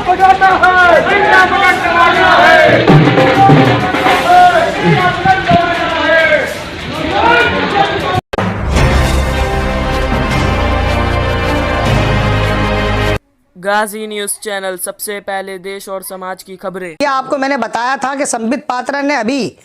बजाना है, जिंदा बुलंद करवाना है। गाजी न्यूज़ चैनल, सबसे पहले देश और समाज की खबरें। आपको मैंने बताया था कि संबित पात्रा ने अभी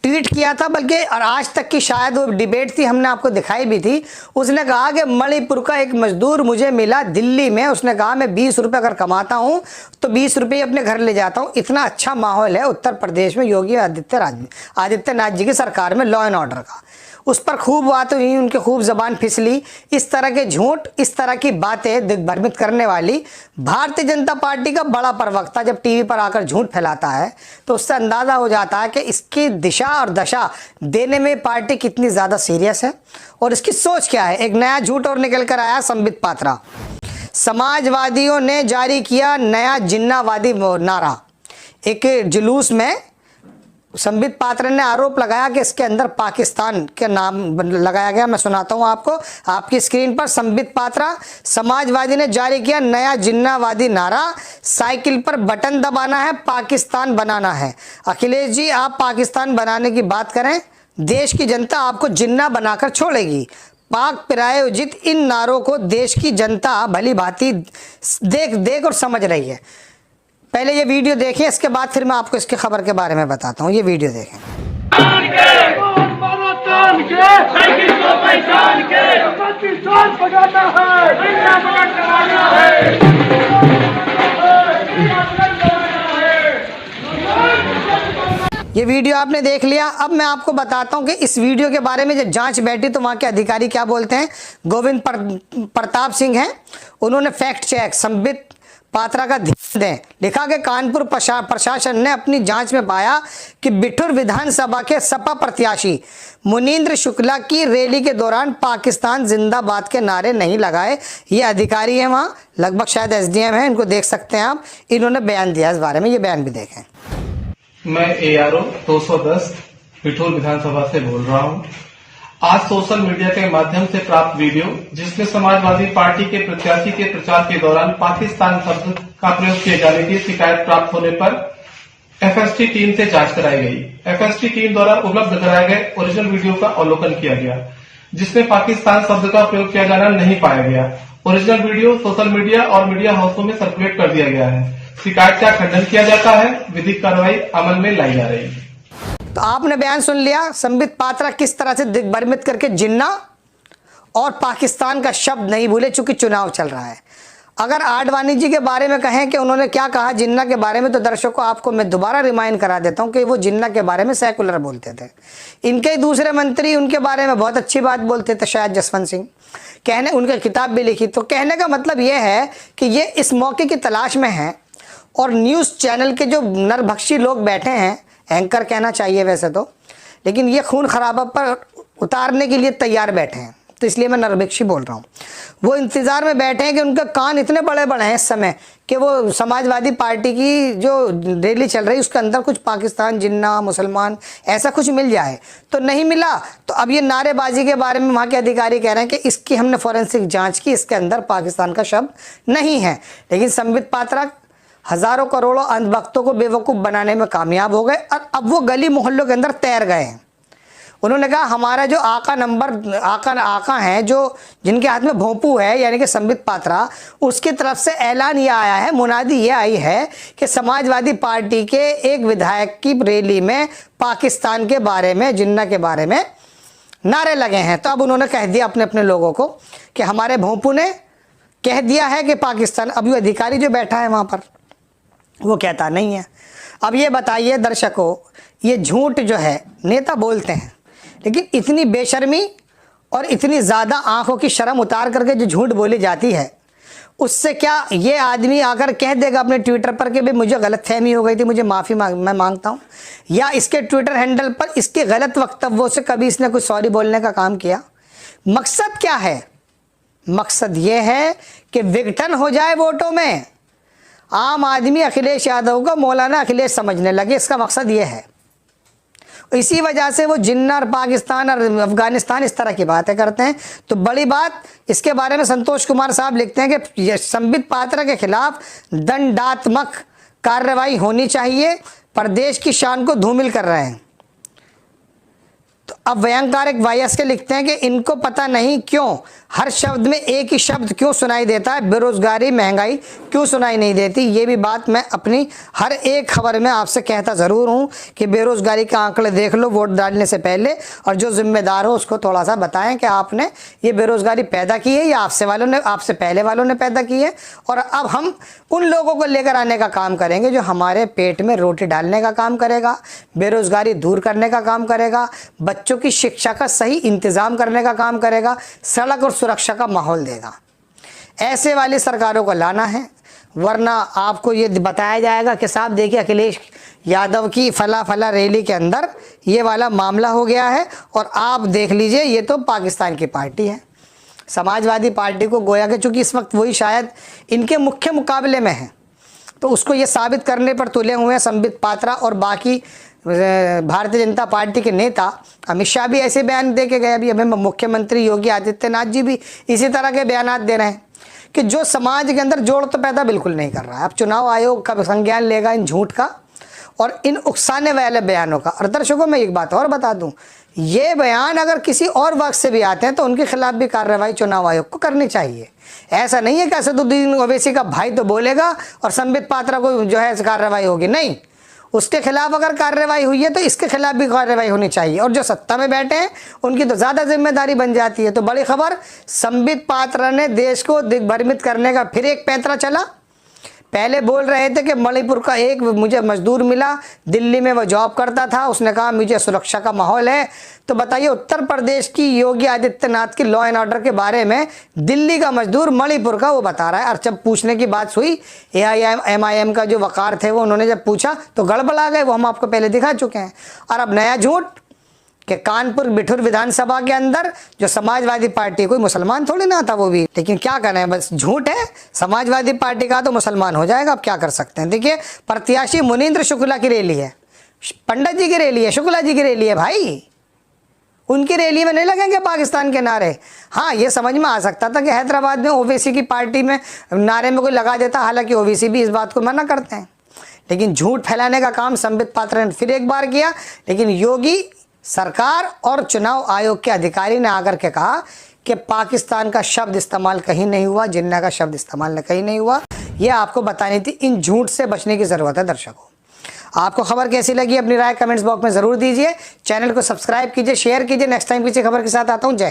ट्वीट किया था, बल्कि और आज तक की शायद वो डिबेट थी, हमने आपको दिखाई भी थी। उसने कहा कि मणिपुर का एक मजदूर मुझे मिला दिल्ली में, उसने कहा मैं 20 रुपये अगर कमाता हूँ तो 20 रुपये अपने घर ले जाता हूँ। इतना अच्छा माहौल है उत्तर प्रदेश में योगी आदित्यनाथ जी की सरकार में लॉ एंड ऑर्डर का। उस पर खूब बात हुई, उनकी खूब जबान फिसली। इस तरह के झूठ, इस तरह की बातें दिग्भ्रमित करने वाली भारतीय जनता पार्टी का बड़ा प्रवक्ता जब टीवी पर आकर झूठ फैलाता है तो उससे अंदाजा हो जाता है कि इसकी दिशा और दशा देने में पार्टी कितनी ज़्यादा सीरियस है और इसकी सोच क्या है। एक नया झूठ और निकल कर आया संबित पात्रा। समाजवादियों ने जारी किया नया जिन्नावादी नारा। एक जुलूस में संबित पात्रा ने आरोप लगाया कि इसके अंदर पाकिस्तान के नाम लगाया गया। मैं सुनाता हूं आपको, आपकी स्क्रीन पर। संबित पात्रा, समाजवादी ने जारी किया नया जिन्नावादी नारा, साइकिल पर बटन दबाना है, पाकिस्तान बनाना है। अखिलेश जी, आप पाकिस्तान बनाने की बात करें, देश की जनता आपको जिन्ना बनाकर छोड़ेगी। पाक प्रायोजित इन नारों को देश की जनता भली भांति देख और समझ रही है। पहले ये वीडियो देखें, इसके बाद फिर मैं आपको इसकी खबर के बारे में बताता हूँ। ये वीडियो देखें। ये वीडियो आपने देख लिया। अब मैं आपको बताता हूँ कि इस वीडियो के बारे में जब जांच बैठी तो वहाँ के अधिकारी क्या बोलते हैं। गोविंद प्रताप सिंह हैं, उन्होंने फैक्ट चेक संबित पात्रा का ध्यान दें। लिखा कि कानपुर प्रशासन ने अपनी जांच में पाया कि बिठूर विधानसभा के सपा प्रत्याशी मुनींद्र शुक्ला की रैली के दौरान पाकिस्तान जिंदाबाद के नारे नहीं लगाए। ये अधिकारी हैं वहाँ, लगभग शायद एसडीएम हैं, इनको देख सकते हैं आप। इन्होंने बयान दिया इस बारे में, ये बयान भी देखें। मैं ARO 210 बिठूर विधानसभा से बोल रहा हूँ। आज सोशल मीडिया के माध्यम से प्राप्त वीडियो जिसमें समाजवादी पार्टी के प्रत्याशी के प्रचार के दौरान पाकिस्तान शब्द का प्रयोग किए जाने की शिकायत प्राप्त होने पर FST टीम से जांच कराई गई। FST टीम द्वारा उपलब्ध कराए गए ओरिजिनल वीडियो का अवलोकन किया गया, जिसमें पाकिस्तान शब्द का प्रयोग किया जाना नहीं पाया गया। ओरिजिनल वीडियो सोशल मीडिया और मीडिया हाउसों में सर्कुलेट कर दिया गया है। शिकायत का खंडन किया जाता है, विधिक कार्रवाई अमल में लाई जा रही है। तो आपने बयान सुन लिया, संबित पात्रा किस तरह से दिग्भ्रमित करके जिन्ना और पाकिस्तान का शब्द नहीं भूले, चूंकि चुनाव चल रहा है। अगर आडवाणी जी के बारे में कहें कि उन्होंने क्या कहा जिन्ना के बारे में, तो दर्शकों आपको मैं दोबारा रिमाइंड करा देता हूं कि वो जिन्ना के बारे में सेकुलर बोलते थे। इनके दूसरे मंत्री उनके बारे में बहुत अच्छी बात बोलते थे, शायद जसवंत सिंह। कहने, उनकी किताब भी लिखी। तो कहने का मतलब ये है कि ये इस मौके की तलाश में है और न्यूज़ चैनल के जो नरभक्षी लोग बैठे हैं, एंकर कहना चाहिए वैसे तो, लेकिन ये खून खराबा पर उतारने के लिए तैयार बैठे हैं, तो इसलिए मैं नरभक्षी बोल रहा हूँ। वो इंतज़ार में बैठे हैं कि उनके कान इतने बड़े बड़े हैं इस समय कि वो समाजवादी पार्टी की जो रैली चल रही है उसके अंदर कुछ पाकिस्तान, जिन्ना, मुसलमान ऐसा कुछ मिल जाए। तो नहीं मिला, तो अब ये नारेबाजी के बारे में वहाँ के अधिकारी कह रहे हैं कि इसकी हमने फॉरेंसिक जाँच की, इसके अंदर पाकिस्तान का शब्द नहीं है। लेकिन संबित पात्रा हजारों करोड़ों अंधभक्तों को बेवकूफ़ बनाने में कामयाब हो गए और अब वो गली मोहल्लों के अंदर तैर गए हैं। उन्होंने कहा हमारा जो आका हैं, जो जिनके हाथ में भोंपू है, यानी कि संबित पात्रा, उसकी तरफ से ऐलान ये आया है, मुनादी ये आई है कि समाजवादी पार्टी के एक विधायक की रैली में पाकिस्तान के बारे में, जिन्ना के बारे में नारे लगे हैं। तो अब उन्होंने कह दिया अपने लोगों को कि हमारे भोंपू ने कह दिया है कि पाकिस्तान। अब ये अधिकारी जो बैठा है वहाँ पर वो कहता नहीं है। अब ये बताइए दर्शकों, ये झूठ जो है नेता बोलते हैं, लेकिन इतनी बेशर्मी और इतनी ज़्यादा आंखों की शर्म उतार करके जो झूठ बोली जाती है, उससे क्या ये आदमी आकर कह देगा अपने ट्विटर पर कि भाई मुझे गलतफहमी हो गई थी, मुझे माफ़ी मैं मांगता हूँ, या इसके ट्विटर हैंडल पर इसके गलत वक्तव्यों से कभी इसने कुछ सॉरी बोलने का काम किया? मकसद क्या है? मकसद ये है कि विघटन हो जाए वोटों में, आम आदमी अखिलेश यादव को मौलाना अखिलेश समझने लगे। इसका मकसद ये है। इसी वजह से वो जिन्ना और पाकिस्तान और अफगानिस्तान इस तरह की बातें करते हैं। तो बड़ी बात इसके बारे में संतोष कुमार साहब लिखते हैं कि संबित पात्रा के खिलाफ दंडात्मक कार्रवाई होनी चाहिए, प्रदेश की शान को धूमिल कर रहे हैं। तो अब व्यंगकार एक वायस के लिखते हैं कि इनको पता नहीं क्यों हर शब्द में एक ही शब्द क्यों सुनाई देता है, बेरोजगारी महंगाई क्यों सुनाई नहीं देती। ये भी बात मैं अपनी हर एक खबर में आपसे कहता ज़रूर हूँ कि बेरोजगारी के आंकड़े देख लो वोट डालने से पहले, और जो जिम्मेदार हो उसको थोड़ा सा बताएं कि आपने ये बेरोजगारी पैदा की है या आपसे पहले वालों ने पैदा की है। और अब हम उन लोगों को लेकर आने का काम करेंगे जो हमारे पेट में रोटी डालने का काम करेगा, बेरोजगारी दूर करने का काम करेगा, बच्चों की शिक्षा का सही इंतज़ाम करने का काम करेगा, सड़क और सुरक्षा का माहौल देगा। ऐसे वाली सरकारों को लाना है, वरना आपको ये बताया जाएगा कि साहब देखिए अखिलेश यादव की फला रैली के अंदर ये वाला मामला हो गया है और आप देख लीजिए ये तो पाकिस्तान की पार्टी है। समाजवादी पार्टी को गोया कि चूँकि इस वक्त वही शायद इनके मुख्य मुकाबले में है, तो उसको ये साबित करने पर तुले हुए हैं संबित पात्रा और बाकी भारतीय जनता पार्टी के नेता। अमित शाह भी ऐसे बयान दे के गए, अभी हमें मुख्यमंत्री योगी आदित्यनाथ जी भी इसी तरह के बयान दे रहे हैं कि जो समाज के अंदर जोड़ तो पैदा बिल्कुल नहीं कर रहा है। अब चुनाव आयोग का संज्ञान लेगा इन झूठ का और इन उकसाने वाले बयानों का। और दर्शकों में एक बात और बता दूं, ये बयान अगर किसी और वक्त से भी आते हैं तो उनके खिलाफ भी कार्रवाई चुनाव आयोग को करनी चाहिए। ऐसा नहीं है कि असदुद्दीन ओवैसी का भाई तो बोलेगा और संबित पात्रा को जो है कार्रवाई होगी, नहीं, उसके खिलाफ अगर कार्रवाई हुई है तो इसके खिलाफ भी कार्रवाई होनी चाहिए। और जो सत्ता में बैठे हैं उनकी तो ज़्यादा जिम्मेदारी बन जाती है। तो बड़ी खबर, संबित पात्रा ने देश को दिग्भ्रमित करने का फिर एक पैंतरा चला। पहले बोल रहे थे कि मणिपुर का एक मुझे मजदूर मिला, दिल्ली में वो जॉब करता था, उसने कहा मुझे सुरक्षा का माहौल है। तो बताइए उत्तर प्रदेश की योगी आदित्यनाथ की लॉ एंड ऑर्डर के बारे में दिल्ली का मजदूर मणिपुर का वो बता रहा है। और जब पूछने की बात हुई AIM का जो वकार थे वो उन्होंने जब पूछा तो गड़बड़ा गए, वो हम आपको पहले दिखा चुके हैं। और अब नया झूठ कि कानपुर बिठूर विधानसभा के अंदर जो समाजवादी पार्टी, कोई मुसलमान थोड़ी ना था वो भी, लेकिन क्या करें, बस झूठ है। समाजवादी पार्टी का तो मुसलमान हो जाएगा, अब क्या कर सकते हैं। देखिए प्रत्याशी मुनींद्र शुक्ला की रैली है, पंडित जी की रैली है, शुक्ला जी की रैली है भाई, उनकी रैली में नहीं लगेंगे पाकिस्तान के नारे। हाँ, ये समझ में आ सकता था कि हैदराबाद में ओवैसी की पार्टी में नारे में कोई लगा देता, हालांकि ओवैसी भी इस बात को मना करते हैं। लेकिन झूठ फैलाने का काम संबित पात्रा ने फिर एक बार किया। लेकिन योगी सरकार और चुनाव आयोग के अधिकारी ने आकर के कहा कि पाकिस्तान का शब्द इस्तेमाल कहीं नहीं हुआ, जिन्ना का शब्द इस्तेमाल कहीं नहीं हुआ। यह आपको बतानी थी। इन झूठ से बचने की ज़रूरत है। दर्शकों, आपको खबर कैसी लगी अपनी राय कमेंट्स बॉक्स में ज़रूर दीजिए। चैनल को सब्सक्राइब कीजिए, शेयर कीजिए। नेक्स्ट टाइम किसी खबर के साथ आता हूँ। जय